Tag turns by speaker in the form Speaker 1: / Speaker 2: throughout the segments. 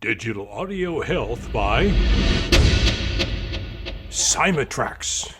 Speaker 1: Digital audio health by Chametzky.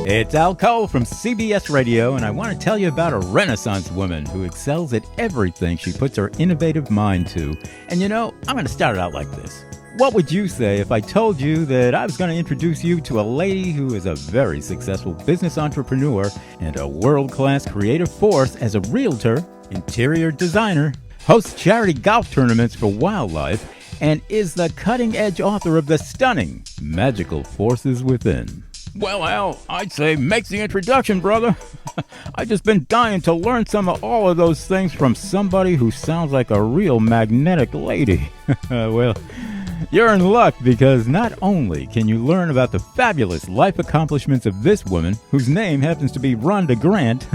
Speaker 2: It's Al Cole from CBS Radio, and I want to tell you about a Renaissance woman who excels at everything she puts her innovative mind to. And you know, I'm going to start it out like this. What would you say if I told you that I was going to introduce you to a lady who is a very successful business entrepreneur and a world-class creative force as a realtor, interior designer, hosts charity golf tournaments for wildlife, and is the cutting-edge author of the stunning Magical Forces Within? Well, Al, I'd say make the introduction, brother. I've just been dying to learn some of all of those things from somebody who sounds like a real magnetic lady. Well, you're in luck because not only can you learn about the fabulous life accomplishments of this woman, whose name happens to be Rhonda Grant,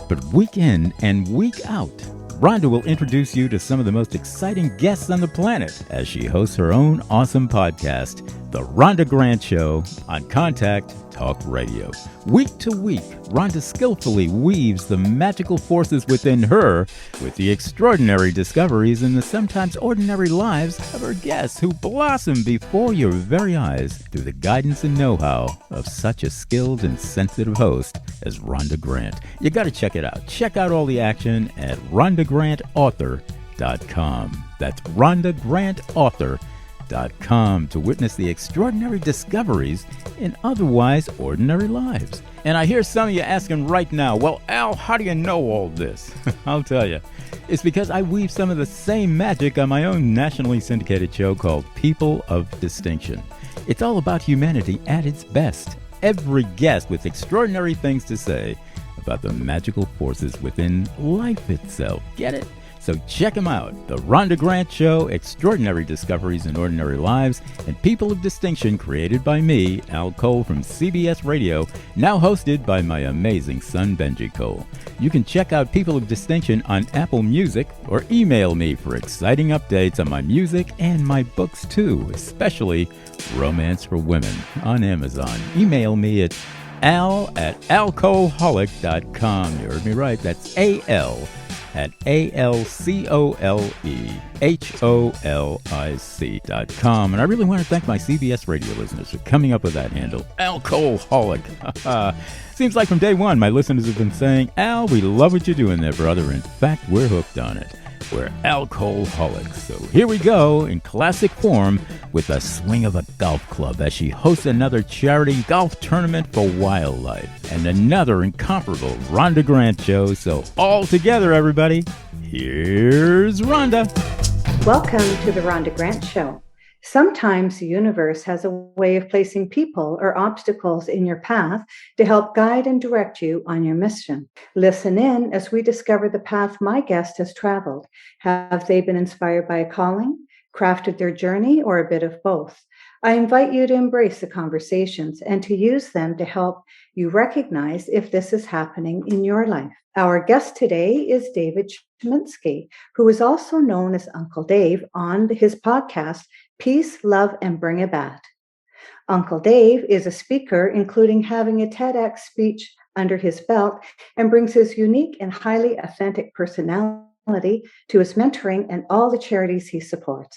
Speaker 2: but week in and week out, Rhonda will introduce you to some of the most exciting guests on the planet as she hosts her own awesome podcast, The Rhonda Grant Show, on Contact Talk Radio. Week to week, Rhonda skillfully weaves the magical forces within her with the extraordinary discoveries in the sometimes ordinary lives of her guests who blossom before your very eyes through the guidance and know-how of such a skilled and sensitive host as Rhonda Grant. You got to check it out. Check out all the action at rhondagrantauthor.com. That's rhondagrantauthor.com to witness the extraordinary discoveries in otherwise ordinary lives. And I hear some of you asking right now, well, Al, how do you know all this? I'll tell you. It's because I weave some of the same magic on my own nationally syndicated show called People of Distinction. It's all about humanity at its best. Every guest with extraordinary things to say about the magical forces within life itself. Get it? So check them out. The Rhonda Grant Show, Extraordinary Discoveries in Ordinary Lives, and People of Distinction, created by me, Al Cole from CBS Radio, now hosted by my amazing son, Benji Cole. You can check out People of Distinction on Apple Music or email me for exciting updates on my music and my books too, especially Romance for Women on Amazon. Email me at al@alcoholic.com. You heard me right. That's AL at ALCOLEHOLIC.com. And I really want to thank my CBS radio listeners for coming up with that handle, Alcoholic. Seems like from day one, my listeners have been saying, Al, we love what you're doing there, brother. In fact, we're hooked on it. We're alcoholics. So here we go in classic form with a swing of a golf club as she hosts another charity golf tournament for wildlife and another incomparable Rhonda Grant show. So all together, everybody, here's Rhonda.
Speaker 3: Welcome to the Rhonda Grant Show. Sometimes the universe has a way of placing people or obstacles in your path to help guide and direct you on your mission. Listen in as we discover the path my guest has traveled. Have they been inspired by a calling, crafted their journey, or a bit of both? I invite you to embrace the conversations and to use them to help you recognize if this is happening in your life. Our guest today is David Chametzky, who is also known as Uncle Dave on his podcast, Peacelove and Bringabat. Uncle Dave is a speaker, including having a Tedx speech under his belt, and brings his unique and highly authentic personality to his mentoring and all the charities he supports.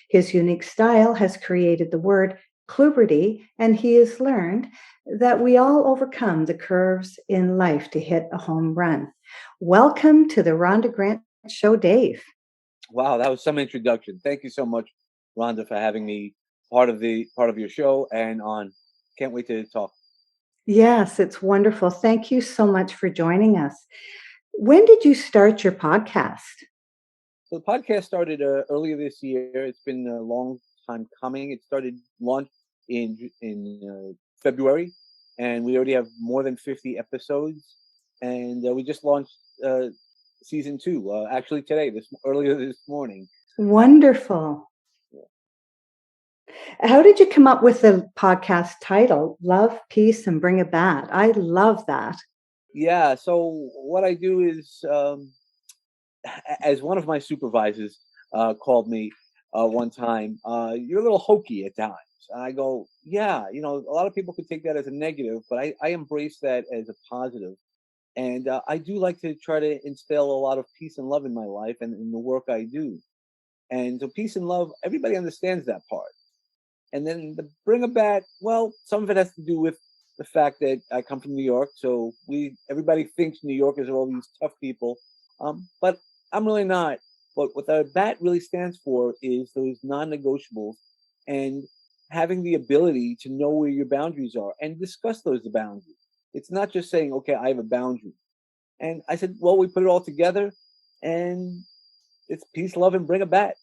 Speaker 3: His unique style has created the word Cluberty, and he has learned that we all overcome the curves in life to hit a home run. Welcome to the Rhonda Grant Show, Dave.
Speaker 4: Wow, that was some introduction. Thank you so much, Rhonda, for having me part of your show and on. Can't wait to talk.
Speaker 3: Yes, it's wonderful. Thank you so much for joining us. When did you start your podcast?
Speaker 4: So the podcast started earlier this year. It's been a long time coming. It started launch in February, and we already have more than 50 episodes. And we just launched season 2 actually today, earlier this morning.
Speaker 3: Wonderful. How did you come up with the podcast title, Love, Peace, and Bringabat? I love that.
Speaker 4: Yeah, so what I do is, as one of my supervisors called me one time, you're a little hokey at times. And I go, yeah, a lot of people could take that as a negative, but I embrace that as a positive. And I do like to try to instill a lot of peace and love in my life and in the work I do. And so peace and love, everybody understands that part. And then the bringabat, well, some of it has to do with the fact that I come from New York, so everybody thinks New Yorkers are all these tough people, but I'm really not. But what the bat really stands for is those non-negotiables, and having the ability to know where your boundaries are and discuss those boundaries. It's not just saying, "Okay, I have a boundary." And I said, "Well, we put it all together, and it's peace, love, and bring a bat."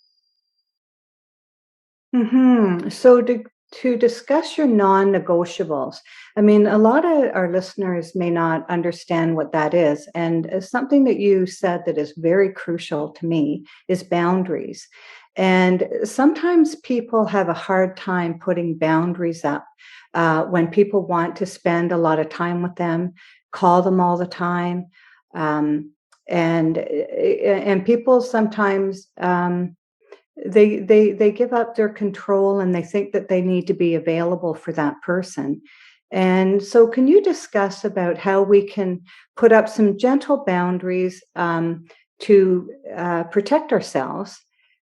Speaker 3: So to discuss your non-negotiables, I mean, a lot of our listeners may not understand what that is. And something that you said that is very crucial to me is boundaries. And sometimes people have a hard time putting boundaries up when people want to spend a lot of time with them, call them all the time. Um, and people sometimes they give up their control and they think that they need to be available for that person. And so can you discuss about how we can put up some gentle boundaries to protect ourselves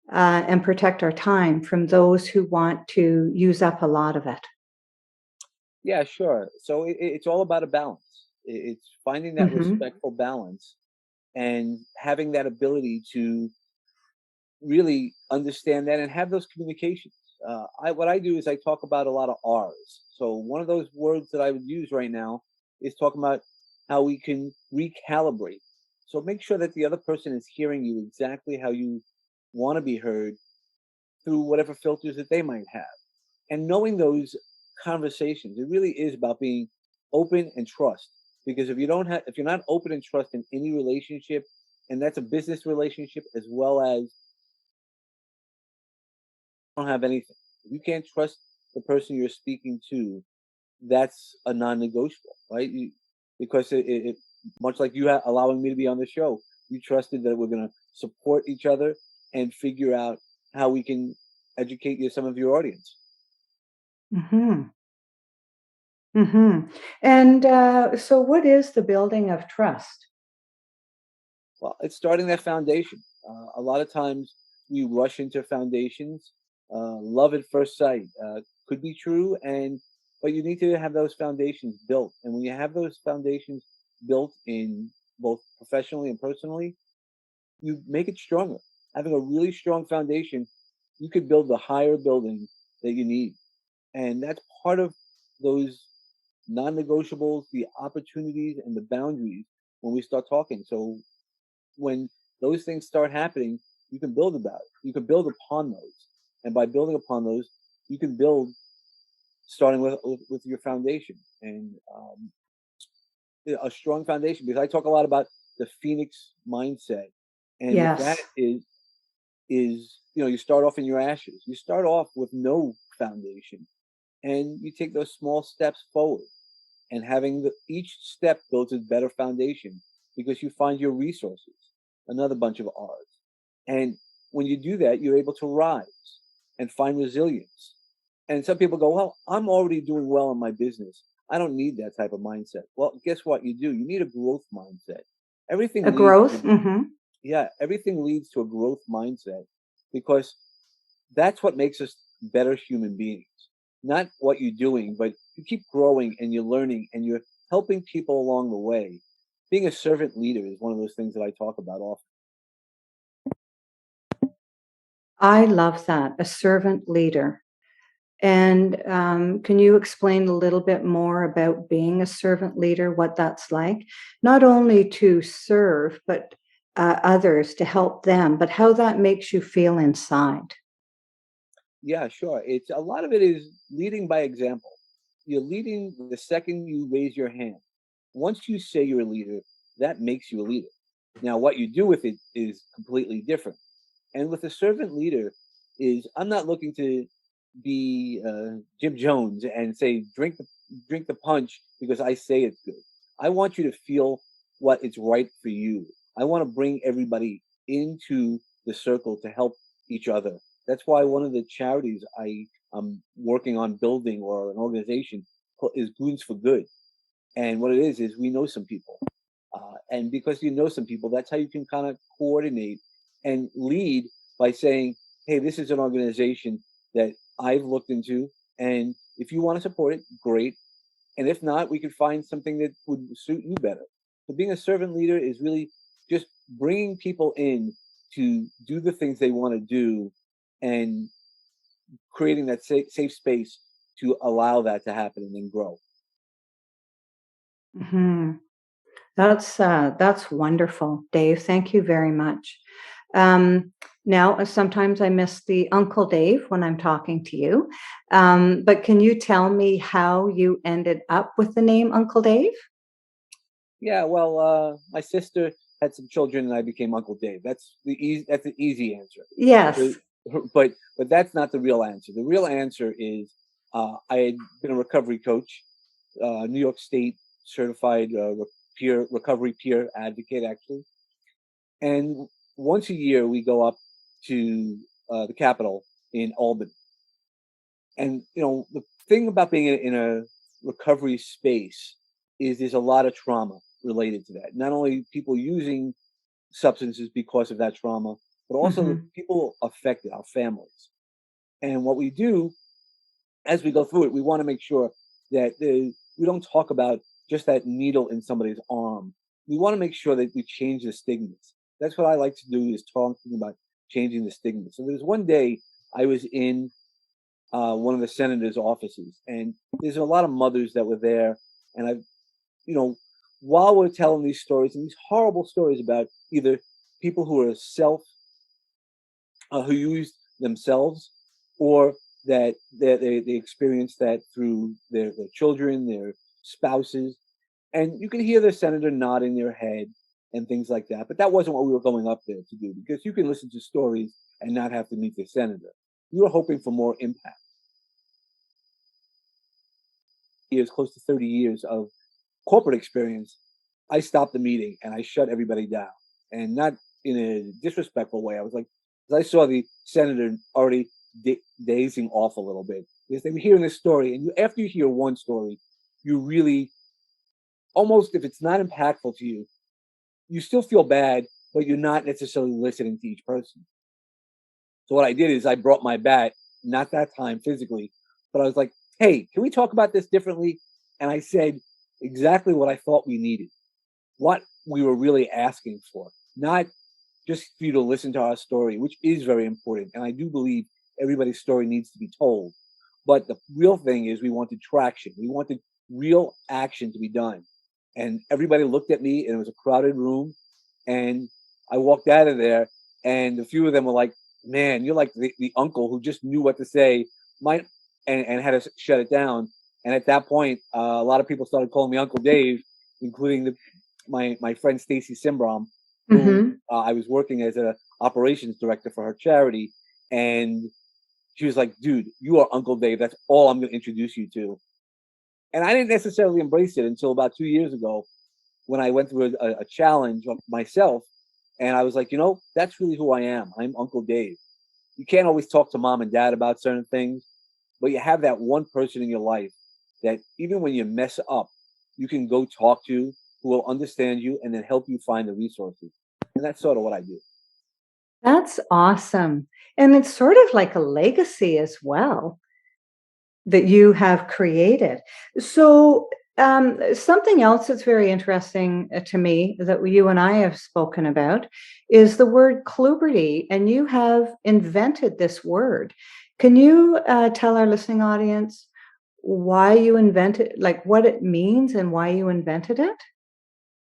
Speaker 3: and protect our time from those who want to use up a lot of it?
Speaker 4: Yeah, sure. So it's all about a balance. It's finding that
Speaker 3: Hmm.
Speaker 4: respectful balance and having that ability to really understand that and have those communications. What I do is I talk about a lot of R's. So one of those words that I would use right now is talking about how we can recalibrate. So make sure that the other person is hearing you exactly how you want to be heard through whatever filters that they might have. And knowing those conversations, it really is about being open and trust. Because if you're not open and trust in any relationship, and that's a business relationship as well as don't have anything. If you can't trust the person you're speaking to, that's a non-negotiable, right? Because much like allowing me to be on the show, you trusted that we're going to support each other and figure out how we can educate some of your audience.
Speaker 3: Hmm. Hmm. And so what is the building of trust?
Speaker 4: Well, it's starting that foundation. A lot of times we rush into foundations. Love at first sight could be true, but you need to have those foundations built. And when you have those foundations built in both professionally and personally, you make it stronger. Having a really strong foundation, you could build the higher building that you need, and that's part of those non-negotiables, the opportunities, and the boundaries when we start talking. So when those things start happening, you can build about it. You can build upon those, and by building upon those, you can build starting with your foundation and a strong foundation. Because I talk a lot about the phoenix mindset, and with that
Speaker 3: Yes.
Speaker 4: is you start off in your ashes. You start off with no foundation, and you take those small steps forward. And having each step builds a better foundation because you find your resources, another bunch of R's. And when you do that, you're able to rise and find resilience. And some people go, well, I'm already doing well in my business. I don't need that type of mindset. Well, guess what? You do. You need a growth mindset.
Speaker 3: A
Speaker 4: Everything leads
Speaker 3: growth?
Speaker 4: to,
Speaker 3: Hmm.
Speaker 4: yeah, everything leads to a growth mindset because that's what makes us better human beings. Not what you're doing, but you keep growing and you're learning and you're helping people along the way. Being a servant leader is one of those things that I talk about often.
Speaker 3: I love that, a servant leader. And can you explain a little bit more about being a servant leader, what that's like? Not only to serve, but others to help them, but how that makes you feel inside.
Speaker 4: Yeah, sure. It's a lot of it is leading by example. You're leading the second you raise your hand. Once you say you're a leader, that makes you a leader. Now, what you do with it is completely different. And with a servant leader, is I'm not looking to be Jim Jones and say drink the punch because I say it's good. I want you to feel what is right for you. I want to bring everybody into the circle to help each other. That's why one of the charities am working on building or an organization is Goons for Good. And what it is we know some people. And because you know some people, that's how you can kind of coordinate and lead by saying, hey, this is an organization that I've looked into, and if you want to support it, great. And if not, we could find something that would suit you better. So being a servant leader is really just bringing people in to do the things they want to do and creating that safe space to allow that to happen and then grow.
Speaker 3: Hmm. That's wonderful, Dave. Thank you very much. Now, sometimes I miss the Uncle Dave when I'm talking to you. But can you tell me how you ended up with the name Uncle Dave?
Speaker 4: Yeah, well, my sister had some children, and I became Uncle Dave. That's the easy answer.
Speaker 3: Yes.
Speaker 4: But that's not the real answer. The real answer is I had been a recovery coach, New York State certified peer recovery peer advocate, actually. And once a year, we go up to the Capitol in Albany. And the thing about being in a recovery space is there's a lot of trauma related to that. Not only people using substances because of that trauma, but also the
Speaker 3: Hmm.
Speaker 4: people affected, our families. And what we do as we go through it, we want to make sure that we don't talk about just that needle in somebody's arm. We want to make sure that we change the stigmas. That's what I like to do, is talking about changing the stigmas. So there's one day I was in one of the senator's offices, and there's a lot of mothers that were there. And you know, while we're telling these stories, and these horrible stories about either people who are who use themselves, or that they experience that through their children, their spouses, and you can hear the senator nodding their head and things like that. But that wasn't what we were going up there to do, because you can listen to stories and not have to meet the senator. We were hoping for more impact. Years, close to 30 years of corporate experience, I stopped the meeting and I shut everybody down, and not in a disrespectful way. I was like, 'cause I saw the senator already dazing off a little bit because they were hearing this story, and after you hear one story, you really almost, if it's not impactful to you, you still feel bad, but you're not necessarily listening to each person. So what I did is I brought my bat, not that time physically, but I was like, hey, can we talk about this differently? And I said exactly what I thought we needed, what we were really asking for, not just for you to listen to our story, which is very important. And I do believe everybody's story needs to be told. But the real thing is we wanted traction. We wanted real action to be done. And everybody looked at me, and it was a crowded room. And I walked out of there, and a few of them were like, man, you're like the uncle who just knew what to say, might and had to shut it down. And at that point, a lot of people started calling me Uncle Dave, including my friend Stacy Simbrom, who
Speaker 3: Hmm.
Speaker 4: I was working as a operations director for her charity. And she was like, dude, you are Uncle Dave. That's all I'm going to introduce you to. And I didn't necessarily embrace it until about 2 years ago, when I went through a challenge myself. And I was like, that's really who I am. I'm Uncle Dave. You can't always talk to mom and dad about certain things, but you have that one person in your life that even when you mess up, you can go talk to, who will understand you and then help you find the resources. And that's sort of what I do.
Speaker 3: That's awesome. And it's sort of like a legacy as well that you have created. So, something else that's very interesting to me that you and I have spoken about is the word Cluberty, and you have invented this word. Can you tell our listening audience why you invented, like what it means and why you invented it?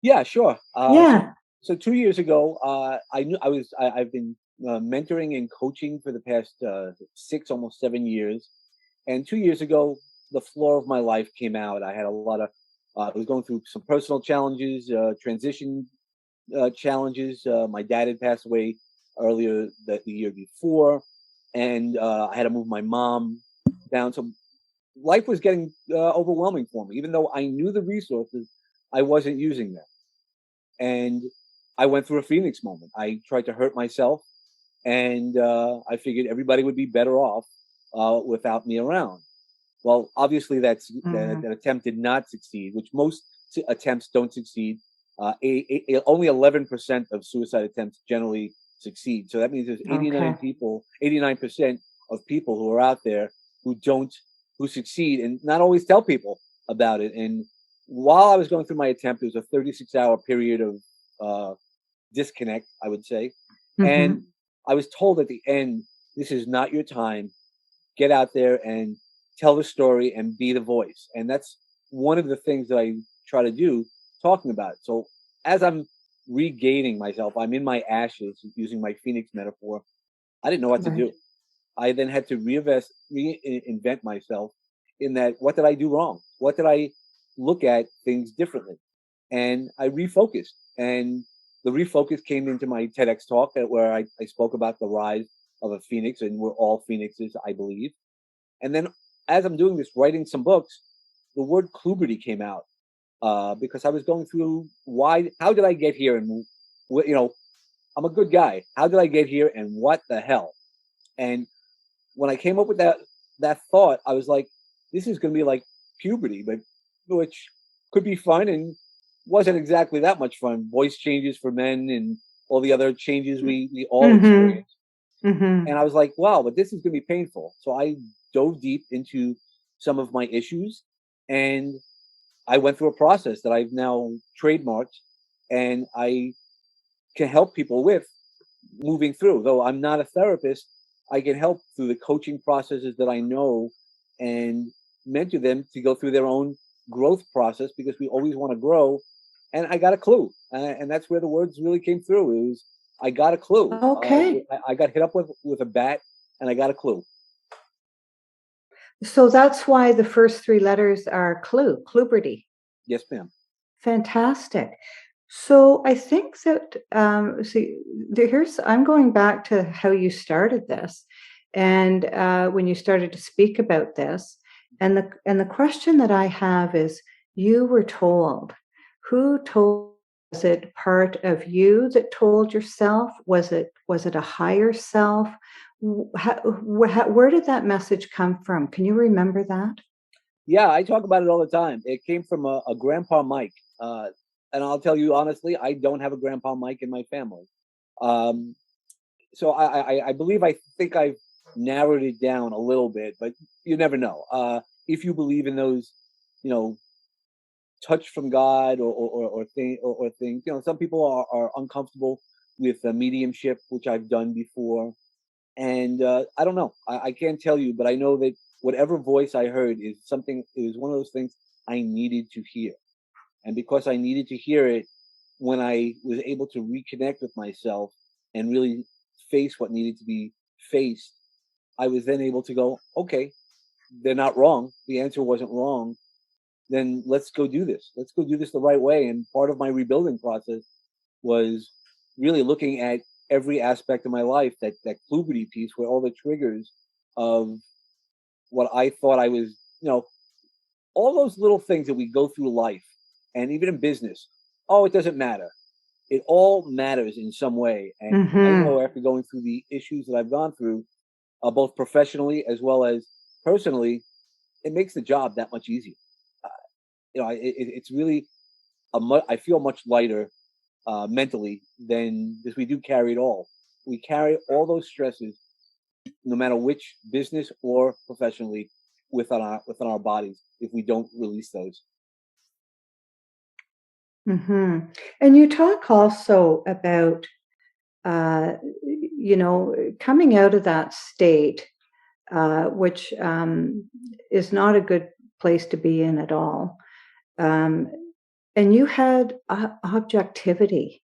Speaker 4: Yeah, sure.
Speaker 3: Yeah.
Speaker 4: So 2 years ago, I've been mentoring and coaching for the past 6, almost 7 years. And 2 years ago, the floor of my life came out. I had a lot of, I was going through some personal challenges, transition challenges. My dad had passed away earlier the year before, and I had to move my mom down. So life was getting overwhelming for me. Even though I knew the resources, I wasn't using them. And I went through a Phoenix moment. I tried to hurt myself, and I figured everybody would be better off without me around. Well, obviously, that
Speaker 3: Mm.
Speaker 4: attempt did not succeed, which most attempts don't succeed. only 11% of suicide attempts generally succeed. So that means there's 89% of people who are out there who succeed and not always tell people about it. And while I was going through my attempt, it was a 36-hour period of disconnect, I would say. And I was told at the end, this is not your time. Get out there and tell the story and be the voice. And that's one of the things that I try to do, talking about it. So as I'm regaining myself, I'm in my ashes, using my phoenix metaphor. I didn't know what to do. I then had to reinvent myself in that, what did I do wrong? What did I look at things differently? And I refocused. And the refocus came into my Tedx talk where I spoke about the rise of a phoenix, and we're all phoenixes, I believe. And then as I'm doing this, writing some books, the word Cluberty came out because I was going through how did I get here? And, I'm a good guy. How did I get here? And what the hell? And when I came up with that thought, I was like, this is going to be like puberty, but which could be fun and wasn't exactly that much fun. Voice changes for men and all the other changes we all experience. And I was like, wow, but this is going to be painful. So I dove deep into some of my issues, and I went through a process that I've now trademarked, and I can help people with moving through. Though I'm not a therapist, I can help through the coaching processes that I know and mentor them to go through their own growth process, because we always want to grow. And I got a clue. And that's where the words really came through. It was, I got a clue.
Speaker 3: Okay.
Speaker 4: I got hit up with a bat, and I got a clue.
Speaker 3: So that's why the first three letters are Cluberty.
Speaker 4: Yes, ma'am.
Speaker 3: Fantastic. So I think that, I'm going back to how you started this, and when you started to speak about this, and the question that I have is, you were told. Who told? Was it part of you that told yourself? Was it a higher self? Where did that message come from? Can you remember that?
Speaker 4: Yeah, I talk about it all the time. It came from a grandpa Mike. And I'll tell you honestly, I don't have a grandpa Mike in my family. So I believe, I think I've narrowed it down a little bit, but you never know. If you believe in those, touch from God or things, some people are uncomfortable with mediumship, which I've done before. And I don't know. I can't tell you, but I know that whatever voice I heard it was one of those things I needed to hear. And because I needed to hear it, when I was able to reconnect with myself and really face what needed to be faced, I was then able to go, okay, they're not wrong. The answer wasn't wrong. Then let's go do this. Let's go do this the right way. And part of my rebuilding process was really looking at every aspect of my life, that Cluberty piece, where all the triggers of what I thought I was, all those little things that we go through life, and even in business. Oh, it doesn't matter. It all matters in some way. And I know, after going through the issues that I've gone through, both professionally as well as personally, it makes the job that much easier. It's really I feel much lighter mentally than, because we do carry it all. We carry all those stresses, no matter which business or professionally, within our bodies, if we don't release those.
Speaker 3: And you talk also about, coming out of that state, which is not a good place to be in at all. And you had objectivity.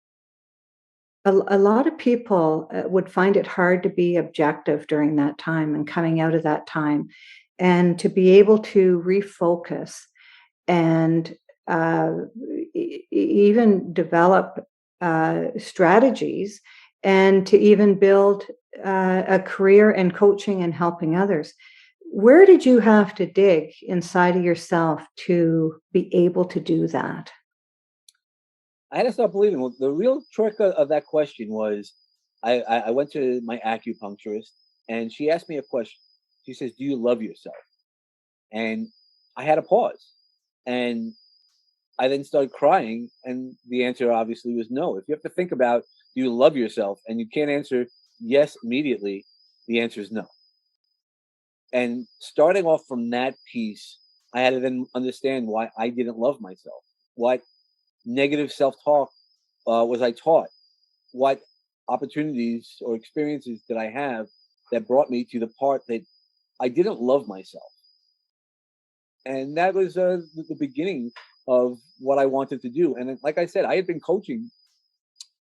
Speaker 3: A lot of people would find it hard to be objective during that time, and coming out of that time, and to be able to refocus and even develop strategies, and to even build a career in coaching and helping others. Where did you have to dig inside of yourself to be able to do that?
Speaker 4: I had to start believing. Well, the real trick of that question was, I went to my acupuncturist, and she asked me a question. She says, "Do you love yourself?" And I had a pause, and I then started crying, and the answer obviously was no. If you have to think about, do you love yourself, and you can't answer yes immediately, the answer is no. And starting off from that piece, I had to then understand why I didn't love myself. What negative self-talk was I taught? What opportunities or experiences did I have that brought me to the part that I didn't love myself? And that was the beginning of what I wanted to do. And then, like I said, I had been coaching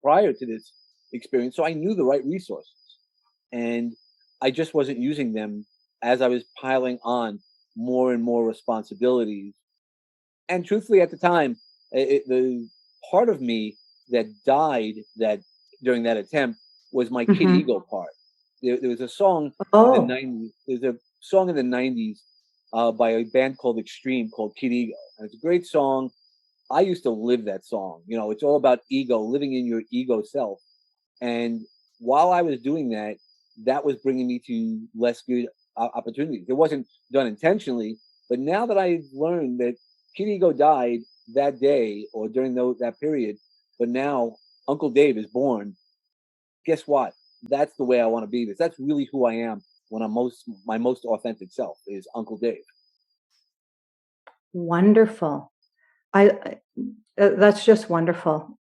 Speaker 4: prior to this experience, so I knew the right resources, and I just wasn't using them as I was piling on more and more responsibilities. And truthfully, at the time, the part of me that died that during that attempt was my kid
Speaker 3: Mm-hmm.
Speaker 4: ego part. There was a song in the
Speaker 3: Oh,
Speaker 4: 90s. There's a song in the 90s by a band called Extreme called Kid Ego. And it's a great song. I used to live that song. You know, it's all about ego, living in your ego self. And while I was doing that, that was bringing me to less good opportunities. It wasn't done intentionally, but now that I've learned that Kid Ego died that day or during that period, but now Uncle Dave is born, guess what? That's the way I want to be. That's really who I am when I'm my most authentic self is Uncle Dave.
Speaker 3: wonderful. That's just wonderful.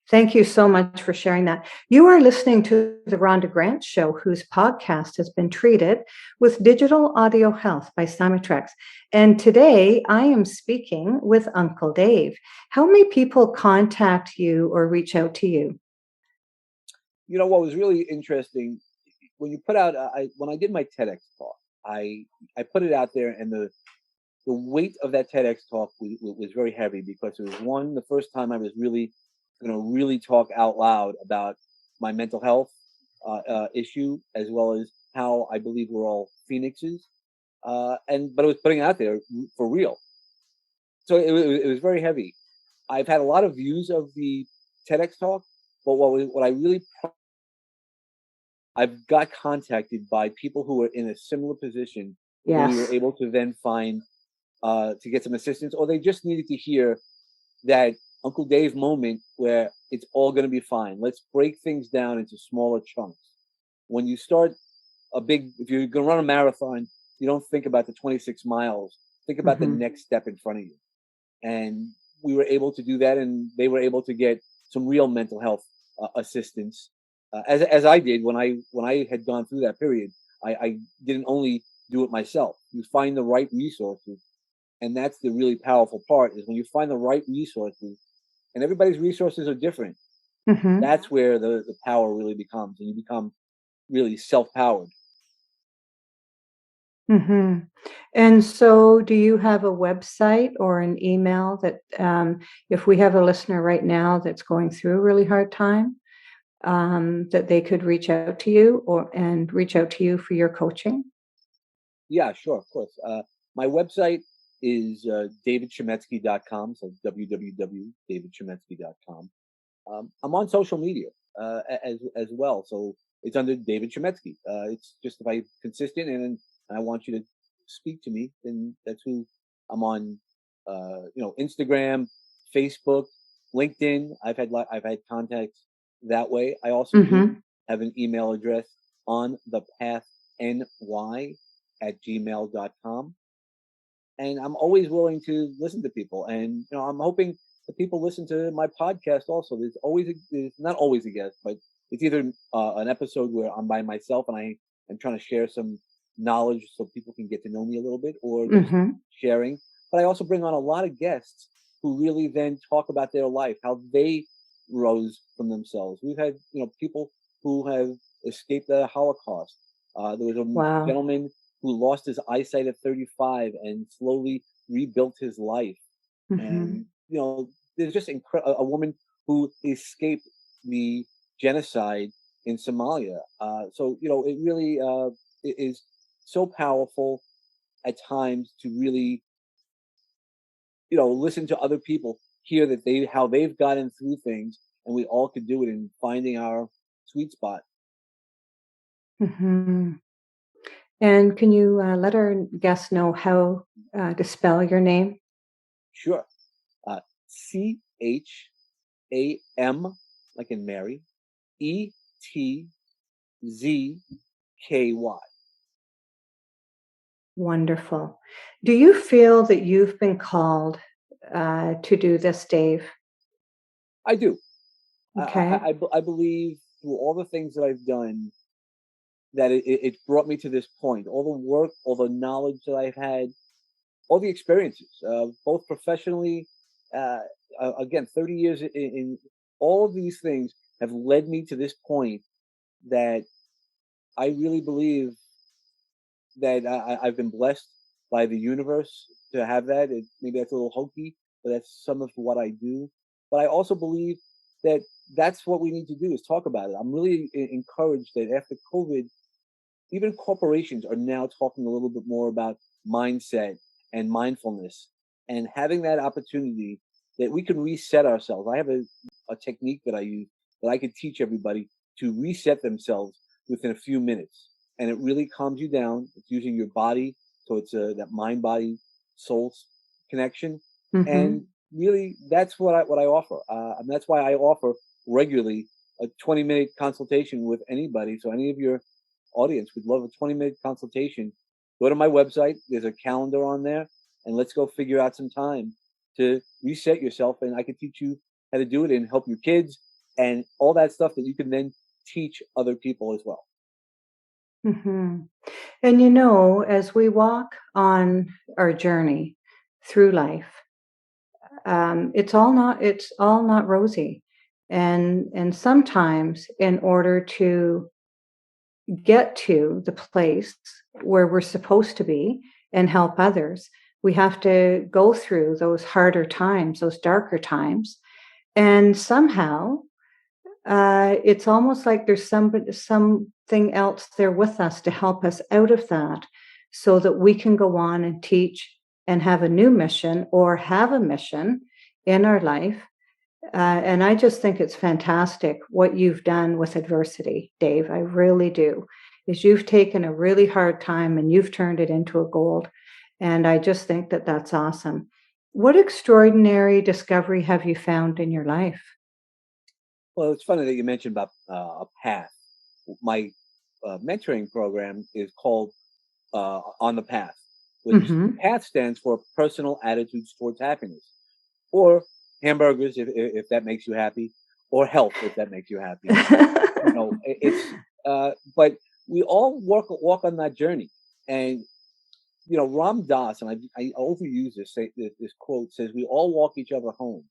Speaker 3: Thank you so much for sharing that. You are listening to the Rhonda Grant Show, whose podcast has been treated with digital audio health by Chametzky. And today I am speaking with Uncle Dave. How many people contact you or reach out to you?
Speaker 4: You know what was really interesting when you put out when I did my TEDx talk, I put it out there, and the weight of that TEDx talk was very heavy because it was the first time I was really going to really talk out loud about my mental health issue, as well as how I believe we're all phoenixes, but it was putting it out there for real. So it was very heavy. I've had a lot of views of the TEDx talk, but what I really I've got contacted by people who are in a similar position who we were
Speaker 3: Yes.
Speaker 4: able to then find to get some assistance, or they just needed to hear that Uncle Dave moment where it's all going to be fine. Let's break things down into smaller chunks. When you start if you're going to run a marathon, you don't think about the 26 miles. Think about the
Speaker 3: Mm-hmm.
Speaker 4: next step in front of you. And we were able to do that, and they were able to get some real mental health assistance, as I did when I had gone through that period. I didn't only do it myself. You find the right resources, and that's the really powerful part. Is when you find the right resources, and everybody's resources are different.
Speaker 3: Mm-hmm.
Speaker 4: That's where the power really becomes, and you become really self-powered.
Speaker 3: Mm-hmm. And so, do you have a website or an email that, if we have a listener right now that's going through a really hard time, that they could reach out to you and reach out to you for your coaching?
Speaker 4: Yeah, sure, of course. My website is davidchametzky.com, so www.davidchametzky.com. I'm on social media as well, so it's under David Chametzky. It's just if I'm consistent and I want you to speak to me, then that's who I'm on. Instagram, Facebook, LinkedIn. I've had contacts that way. I also do
Speaker 3: Mm-hmm.
Speaker 4: have an email address on the pathny@gmail.com, and I'm always willing to listen to people. And I'm hoping that people listen to my podcast also. There's not always a guest, but it's either an episode where I'm by myself and I am trying to share some knowledge so people can get to know me a little bit, or just
Speaker 3: Mm-hmm.
Speaker 4: sharing. But I also bring on a lot of guests who really then talk about their life, how they rose from themselves. We've had people who have escaped the Holocaust. There was a
Speaker 3: Wow.
Speaker 4: gentleman who lost his eyesight at 35 and slowly rebuilt his life.
Speaker 3: Mm-hmm.
Speaker 4: And there's just a woman who escaped the genocide in Somalia. So it really it is so powerful at times to really listen to other people, hear that how they've gotten through things, and we all could do it in finding our sweet spot.
Speaker 3: Mm-hmm. And can you let our guests know how to spell your name?
Speaker 4: Sure. CHAM, like in Mary, ETZKY.
Speaker 3: Wonderful. Do you feel that you've been called to do this, Dave?
Speaker 4: I do.
Speaker 3: Okay.
Speaker 4: I believe through all the things that I've done that it brought me to this point. All the work, all the knowledge that I've had, all the experiences, both professionally, uh, again, 30 years in all of these things have led me to this point that I really believe that I've been blessed by the universe to have that. Maybe that's a little hokey, but that's some of what I do. But I also believe that that's what we need to do is talk about it. I'm really encouraged that after COVID, even corporations are now talking a little bit more about mindset and mindfulness and having that opportunity that we can reset ourselves. I have a technique that I use that I could teach everybody to reset themselves within a few minutes. And it really calms you down. It's using your body. So it's that mind, body, soul connection.
Speaker 3: Mm-hmm.
Speaker 4: And really, that's what I offer. And that's why I offer regularly a 20-minute consultation with anybody. So any of your audience would love a 20-minute consultation. Go to my website. There's a calendar on there. And let's go figure out some time to reset yourself. And I can teach you how to do it and help your kids and all that stuff that you can then teach other people as well.
Speaker 3: Mm-hmm. And as we walk on our journey through life, it's all not rosy, and sometimes in order to get to the place where we're supposed to be and help others, we have to go through those harder times, those darker times, and somehow it's almost like there's something else there with us to help us out of that so that we can go on and teach and have a new mission or have a mission in our life. And I just think it's fantastic what you've done with adversity, Dave. I really do. Is you've taken a really hard time and you've turned it into a gold. And I just think that that's awesome. What extraordinary discovery have you found in your life?
Speaker 4: Well, it's funny that you mentioned about a path. My mentoring program is called On the Path, which
Speaker 3: Mm-hmm.
Speaker 4: PATH stands for Personal Attitudes Towards Happiness, or hamburgers if that makes you happy, or health if that makes you happy. It's but we all walk on that journey, and Ram Dass, and I overuse this quote says we all walk each other home.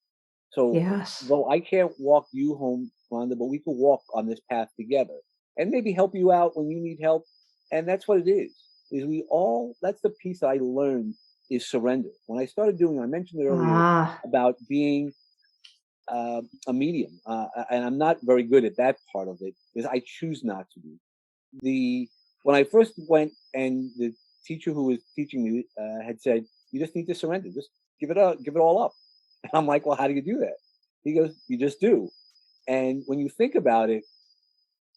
Speaker 4: So
Speaker 3: Yes.
Speaker 4: though I can't walk you home, Rhonda, but we can walk on this path together and maybe help you out when you need help. And that's what it is. That's the piece that I learned is surrender. When I started doing, I mentioned it earlier
Speaker 3: Ah,
Speaker 4: about being a medium, and I'm not very good at that part of it because I choose not to be. When I first went and the teacher who was teaching me had said, "You just need to surrender. Just give it all up." And I'm like, "Well, how do you do that?" He goes, "You just do." And when you think about it,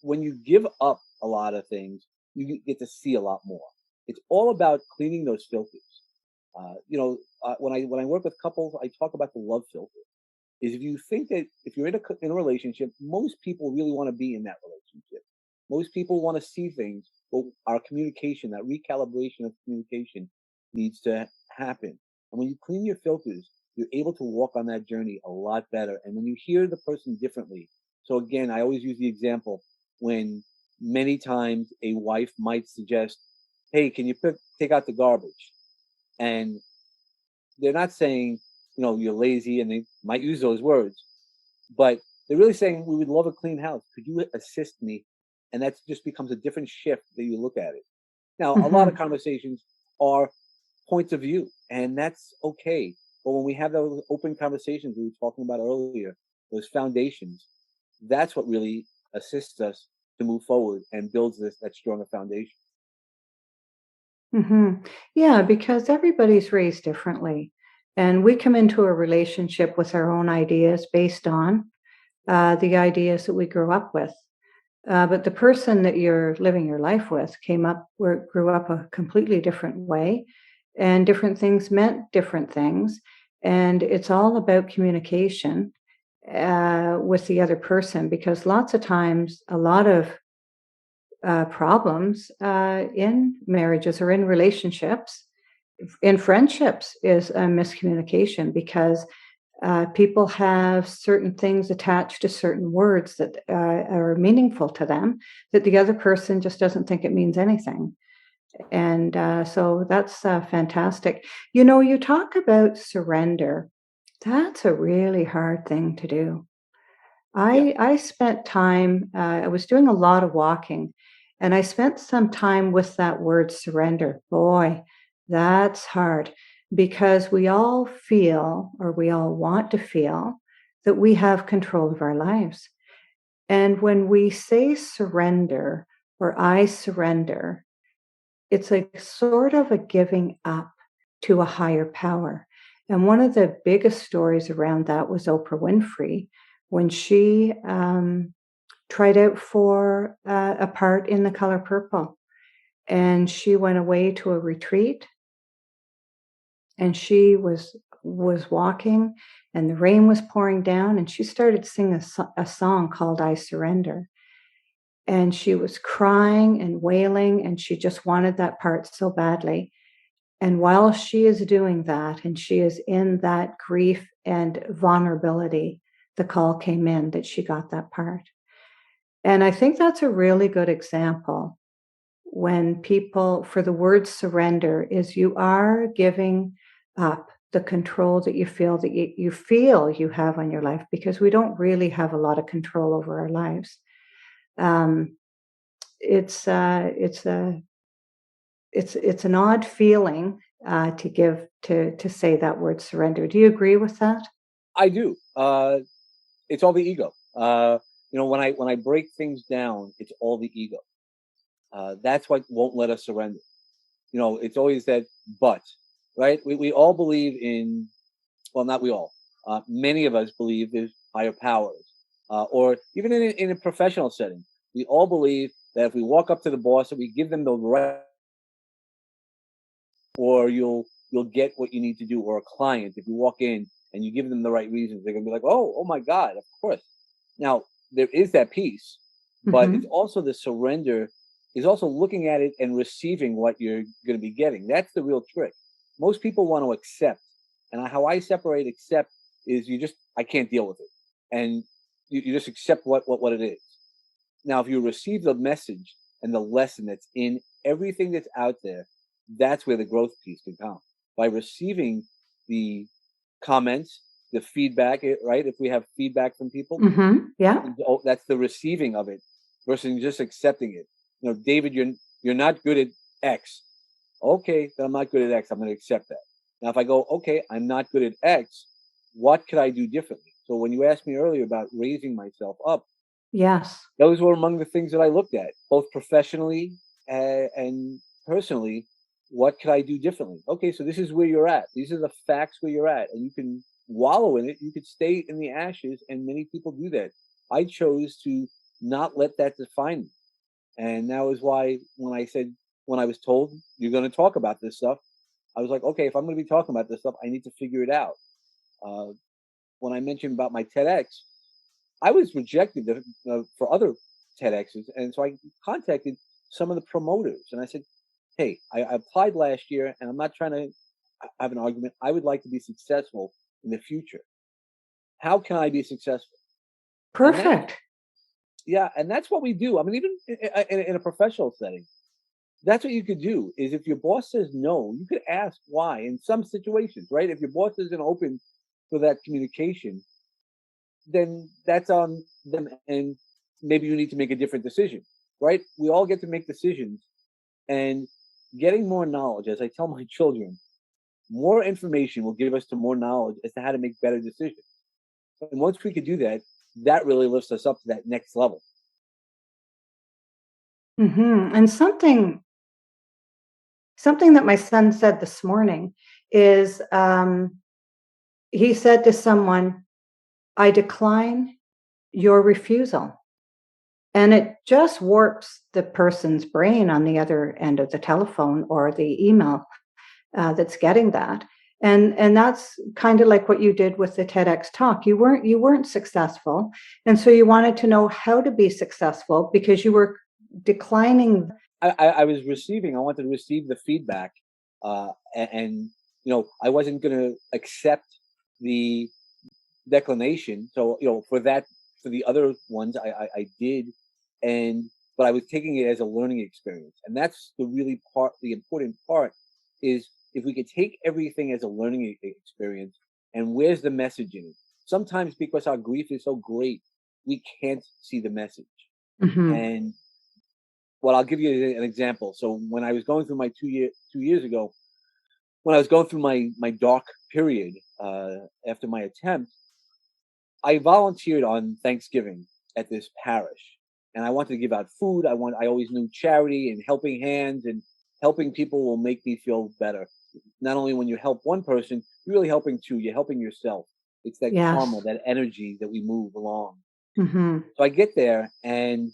Speaker 4: when you give up a lot of things, you get to see a lot more. It's all about cleaning those filters. When I work with couples, I talk about the love filter. Is if you think that if you're in a relationship, most people really want to be in that relationship. Most people want to see things, but our communication, that recalibration of communication, needs to happen. And when you clean your filters, you're able to walk on that journey a lot better. And when you hear the person differently, so again, I always use the example when many times a wife might suggest, "Hey, can you take out the garbage?" And they're not saying, you're lazy, and they might use those words, but they're really saying, "We would love a clean house. Could you assist me?" And that just becomes a different shift that you look at it. Now, a lot of
Speaker 3: mhm.
Speaker 4: conversations are points of view, and that's okay. But when we have those open conversations we were talking about earlier, those foundations, that's what really assists us to move forward and builds that stronger foundation.
Speaker 3: Yeah, because everybody's raised differently. And we come into a relationship with our own ideas based on the ideas that we grew up with. But the person that you're living your life with grew up a completely different way, and different things meant different things. And it's all about communication with the other person, because lots of times, a lot of problems in marriages or in relationships, in friendships, is a miscommunication, because people have certain things attached to certain words that are meaningful to them that the other person just doesn't think it means anything. And so that's fantastic. You talk about surrender. That's a really hard thing to do.
Speaker 4: Yeah.
Speaker 3: I spent time, I was doing a lot of walking, and I spent some time with that word surrender. Boy, that's hard, because we all feel, or we all want to feel, that we have control of our lives. And when we say surrender, or I surrender, it's like sort of a giving up to a higher power. And one of the biggest stories around that was Oprah Winfrey, when she tried out for a part in The Color Purple. And she went away to a retreat, and she was walking, and the rain was pouring down, and she started singing a song called I Surrender. And she was crying and wailing, and she just wanted that part so badly. And while she is doing that, and she is in that grief and vulnerability, the call came in that she got that part. And I think that's a really good example, when people, for the word surrender, is you are giving up the control that you feel you have on your life, because we don't really have a lot of control over our lives. It's an odd feeling to say that word surrender. Do you agree with that?
Speaker 4: I do. It's all the ego. When I break things down, it's all the ego. That's what won't let us surrender. It's always that but, right? We all believe in, well, not we all. Many of us believe there's higher powers, or even in a professional setting, we all believe that if we walk up to the boss and we give them the right, or you'll get what you need to do, or a client, if you walk in and you give them the right reasons, they're gonna be like, oh my God, of course. Now there is that piece, but it's
Speaker 3: Mm-hmm.
Speaker 4: also the surrender, is also looking at it and receiving what you're going to be getting. That's the real trick. Most people want to accept, and how I separate accept is I can't deal with it, and you just accept what it is. Now, if you receive the message and the lesson that's in everything that's out there, that's where the growth piece can come. By receiving the comments, the feedback, right? If we have feedback from people,
Speaker 3: Mm-hmm. Yeah.
Speaker 4: that's the receiving of it versus just accepting it. David, you're not good at X. Okay, then I'm not good at X. I'm going to accept that. Now, if I go, okay, I'm not good at X, what could I do differently? So when you asked me earlier about raising myself up,
Speaker 3: Yes.
Speaker 4: those were among the things that I looked at, both professionally and personally. What could I do differently? Okay, so this is where you're at. These are the facts where you're at, and you can wallow in it. You could stay in the ashes, and many people do that. I chose to not let that define me, and that was why when I was told you're going to talk about this stuff, I was like, okay, if I'm going to be talking about this stuff, I need to figure it out. Uh, when I mentioned about my TEDx, I was rejected for other TEDx's, and so I contacted some of the promoters, and I said, "Hey, I applied last year, and I'm not trying to have an argument. I would like to be successful in the future. How can I be successful?" And
Speaker 3: Perfect.
Speaker 4: and that's what we do. I mean, even in a professional setting, that's what you could do. Is if your boss says no, you could ask why. In some situations, right? If your boss isn't open for that communication, then that's on them, and maybe you need to make a different decision, right? We all get to make decisions, and getting more knowledge, as I tell my children, more information will give us to more knowledge as to how to make better decisions. And once we could do that, that really lifts us up to that next level.
Speaker 3: Mm-hmm. And something that my son said this morning is, he said to someone, I decline your refusal. And it just warps the person's brain on the other end of the telephone or the email that's getting that. And that's kind of like what you did with the TEDx talk. You weren't successful, and so you wanted to know how to be successful because you were declining.
Speaker 4: I wanted to receive the feedback, and I wasn't going to accept the declination. So for the other ones, I did, but I was taking it as a learning experience, and that's the important part is if we could take everything as a learning experience, and where's the message in it? Sometimes because our grief is so great, we can't see the message.
Speaker 3: Mhm.
Speaker 4: And well, I'll give you an example. So when I was going through my 2 years ago, when I was going through my dark period after my attempt, I volunteered on Thanksgiving at this parish, and I wanted to give out food. I always knew charity and helping hands and helping people will make me feel better. Not only when you help one person, you're really helping two. You're helping yourself. It's that karma,
Speaker 3: Yes.
Speaker 4: that energy that we move along.
Speaker 3: Mhm.
Speaker 4: So I get there, and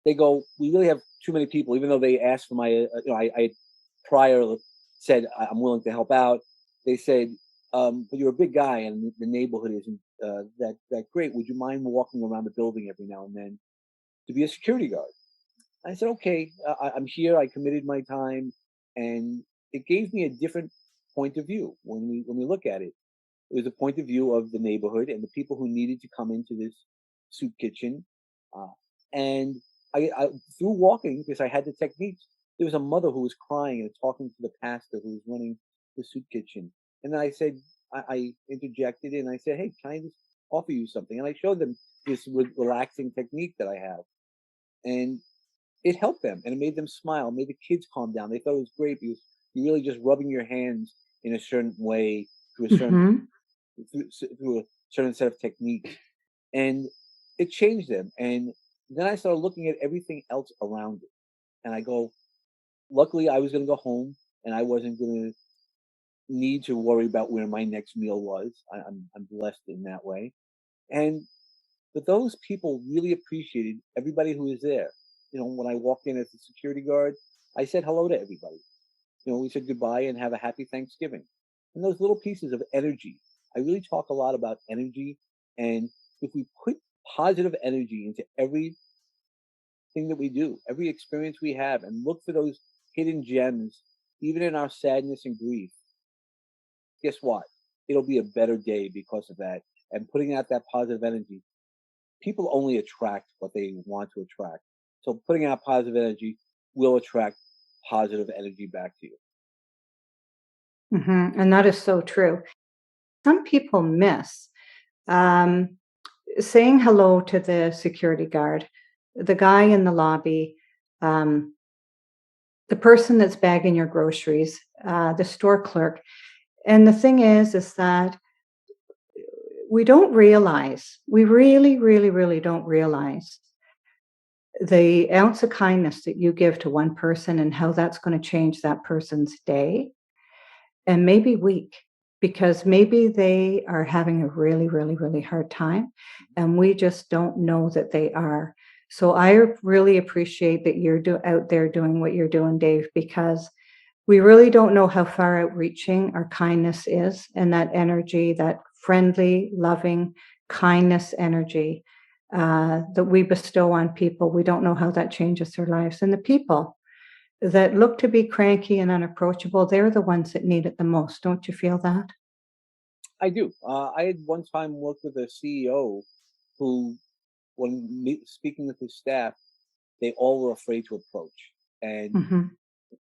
Speaker 4: they go, "We really have too many people." Even though they asked for my, I prior said I'm willing to help out. They said, "But you're a big guy, and the neighborhood isn't that great. Would you mind walking around the building every now and then to be a security guard?" I said, "Okay, I'm here. I committed my time," and it gave me a different point of view when we look at it. It was a point of view of the neighborhood and the people who needed to come into this soup kitchen. Uh, and I, through walking, because I had the techniques, there was a mother who was crying and talking to the pastor who was running the soup kitchen. And then I said, I interjected and I said, "Hey, can I just offer you something?" And I showed them this relaxing technique that I have. And it helped them and it made them smile, made the kids calm down. They thought it was great because you're really just rubbing your hands in a certain way through a certain
Speaker 3: Mhm.
Speaker 4: through a certain set of techniques, and it changed them. And then I started looking at everything else around it, and I go, luckily, I was going to go home, and I wasn't going to need to worry about where my next meal was. I'm blessed in that way, and but those people really appreciated everybody who was there. When I walked in as a security guard, I said hello to everybody. We said goodbye and have a happy Thanksgiving. And those little pieces of energy, I really talk a lot about energy. And if we put positive energy into everything that we do, every experience we have, and look for those hidden gems, even in our sadness and grief, guess what? It'll be a better day because of that. And putting out that positive energy, people only attract what they want to attract. So putting out positive energy will attract positive energy back to you.
Speaker 3: Mhm. And that is so true. Some people miss um, saying hello to the security guard, the guy in the lobby, um, the person that's bagging your groceries, the store clerk. And the thing is that we don't realize, we really, really, really don't realize the ounce of kindness that you give to one person and how that's going to change that person's day and maybe week, because maybe they are having a really, really, really hard time and we just don't know that they are. So I really appreciate that you're out there doing what you're doing, Dave, because we really don't know how far outreaching our kindness is, and that energy, that friendly, loving kindness energy that we bestow on people. We don't know how that changes their lives. And the people that look to be cranky and unapproachable, they're the ones that need it the most. Don't you feel that?
Speaker 4: I do. I had one time worked with a CEO who, when speaking with his staff, they all were afraid to approach. And
Speaker 3: Hmm.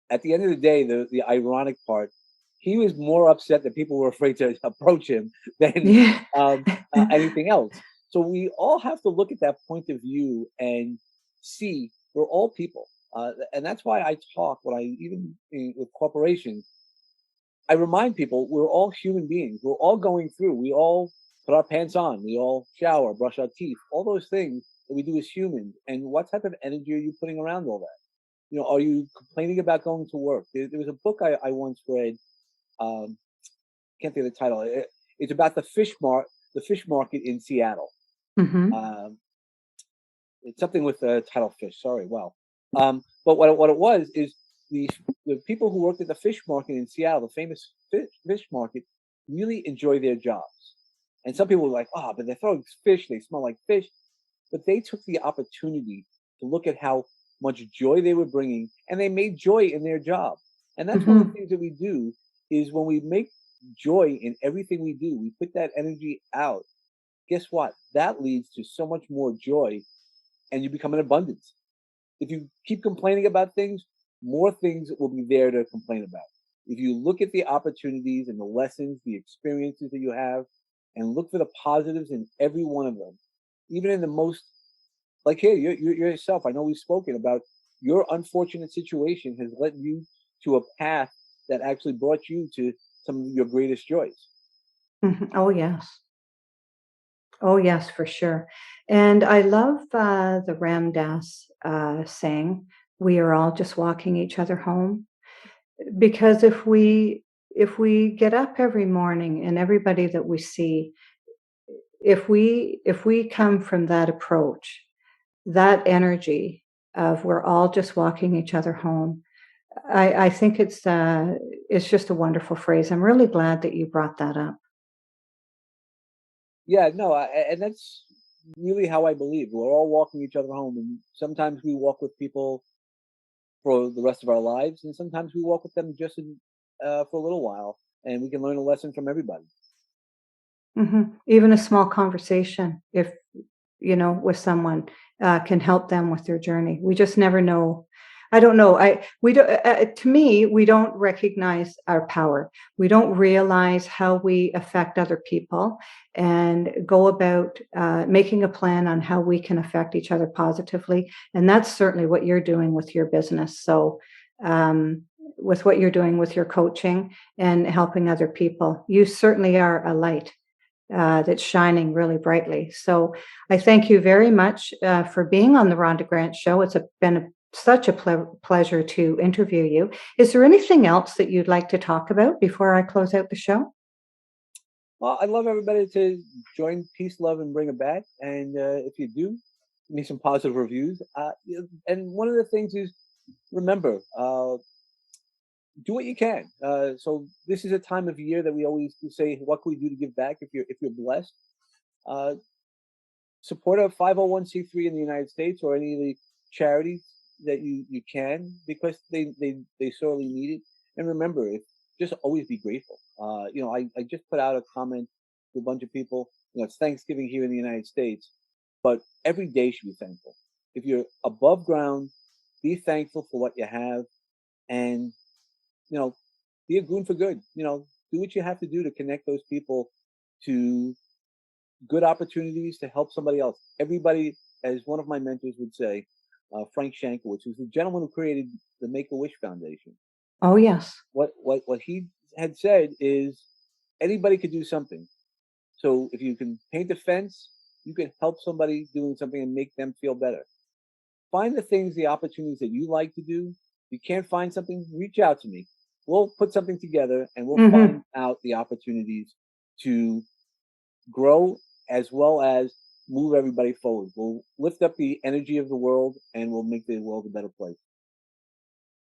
Speaker 4: at the end of the day, the ironic part, he was more upset that people were afraid to approach him than
Speaker 3: Yeah.
Speaker 4: anything else. So we all have to look at that point of view and see we're all people. And that's why I talk when I even with corporations. I remind people we're all human beings. We're all going through. We all put our pants on. We all shower, brush our teeth, all those things that we do as humans. And what type of energy are you putting around all that? Are you complaining about going to work? There was a book I once read. Um, can't think of the title. It's about the fish market in Seattle.
Speaker 3: Hmm.
Speaker 4: Um, it's something with the title fish. Sorry. Well, but what it was is these the people who worked at the fish market in Seattle, the famous fish market, really enjoy their jobs. And some people were like, oh, but they're throwing fish, they smell like fish. But they took the opportunity to look at how much joy they were bringing, and they made joy in their job. And that's one of the things that we do, is when we make joy in everything we do, we put that energy out. Guess what? That leads to so much more joy, and you become an abundance. If you keep complaining about things, more things will be there to complain about. If you look at the opportunities and the lessons, the experiences that you have, and look for the positives in every one of them, even in the most, like here, you yourself, I know we've spoken about your unfortunate situation has led you to a path that actually brought you to some of your greatest joys.
Speaker 3: Oh, yes. Oh, yes, for sure. And I love the Ram Dass saying, we are all just walking each other home. Because if we get up every morning, and everybody that we see, if we come from that approach, that energy of we're all just walking each other home, I think it's just a wonderful phrase. I'm really glad that you brought that up.
Speaker 4: Yeah, no, and that's really how I believe. We're all walking each other home, and sometimes we walk with people for the rest of our lives, and sometimes we walk with them just for a little while, and we can learn a lesson from everybody.
Speaker 3: Even a small conversation, if with someone, can help them with their journey. We just never know. I don't know. We don't. To me, we don't recognize our power. We don't realize how we affect other people, and go about making a plan on how we can affect each other positively. And that's certainly what you're doing with your business. So, with what you're doing with your coaching and helping other people, you certainly are a light that's shining really brightly. So I thank you very much for being on the Rhonda Grant Show. It's been such a pleasure to interview you. Is there anything else that you'd like to talk about before I close out the show?
Speaker 4: Well, I'd love everybody to join Peace, Love, and Bringabat. And if you do, give me some positive reviews. And one of the things is, remember, do what you can. So this is a time of year that we always say, what can we do to give back if you're blessed? Support a 501c3 in the United States, or any of the charities that you can, because they sorely need it. And remember, just always be grateful. I just put out a comment to a bunch of people. It's Thanksgiving here in the United States, but every day should be thankful. If you're above ground, be thankful for what you have, and be a goon for good. Do what you have to do to connect those people to good opportunities to help somebody else. Everybody, as one of my mentors would say, Frank Shankowitz, who's the gentleman who created the Make-A-Wish Foundation.
Speaker 3: Oh, yes.
Speaker 4: What he had said is, anybody could do something. So if you can paint a fence, you can help somebody doing something and make them feel better. Find the opportunities that you like to do. If you can't find something, reach out to me. We'll put something together, and we'll find out the opportunities to grow as well as move everybody forward. We'll lift up the energy of the world, and we'll make the world a better place.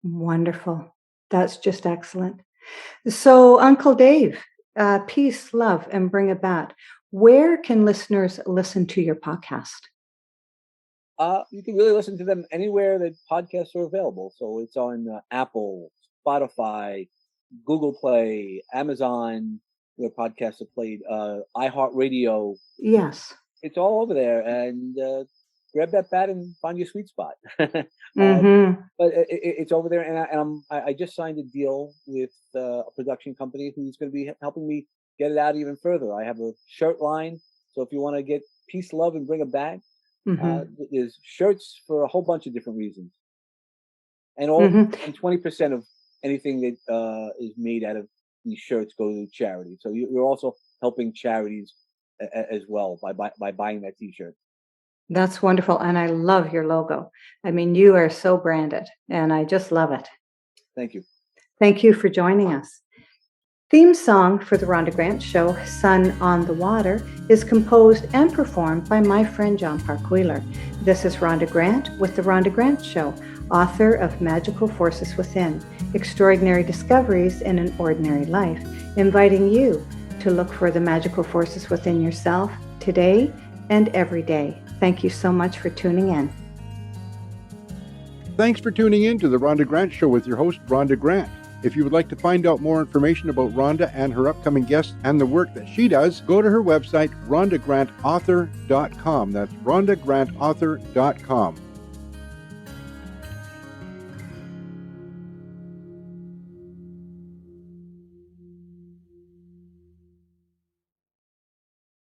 Speaker 3: Wonderful. That's just excellent. So, Uncle Dave, Peace, Love, and Bringabat, where can listeners listen to your podcast?
Speaker 4: You can really listen to them anywhere that podcasts are available. So it's on Apple, Spotify, Google Play, Amazon, where podcasts are played, iHeartRadio.
Speaker 3: Yes.
Speaker 4: It's all over there. And grab that bat and find your sweet spot. But it's over there. And I just signed a deal with a production company who's going to be helping me get it out even further. I have a shirt line. So if you want to get Peace, Love, and Bringabat, there's shirts for a whole bunch of different reasons, and 20% of anything that is made out of these shirts go to charity. So you're also helping charities as well by buying that T-shirt.
Speaker 3: That's wonderful, and I love your logo. I mean, you are so branded, and I just love it.
Speaker 4: Thank you.
Speaker 3: Thank you for joining us. Theme song for the Rhonda Grant Show, Sun on the Water, is composed and performed by my friend John Park Wheeler. This is Rhonda Grant with the Rhonda Grant Show author of Magical Forces Within, Extraordinary Discoveries in an Ordinary Life, inviting you to look for the magical forces within yourself today and every day. Thank you so much for tuning in.
Speaker 5: Thanks for tuning in to the Rhonda Grant Show with your host, Rhonda Grant. If you would like to find out more information about Rhonda and her upcoming guests and the work that she does, go to her website, rhondagrantauthor.com. That's rhondagrantauthor.com.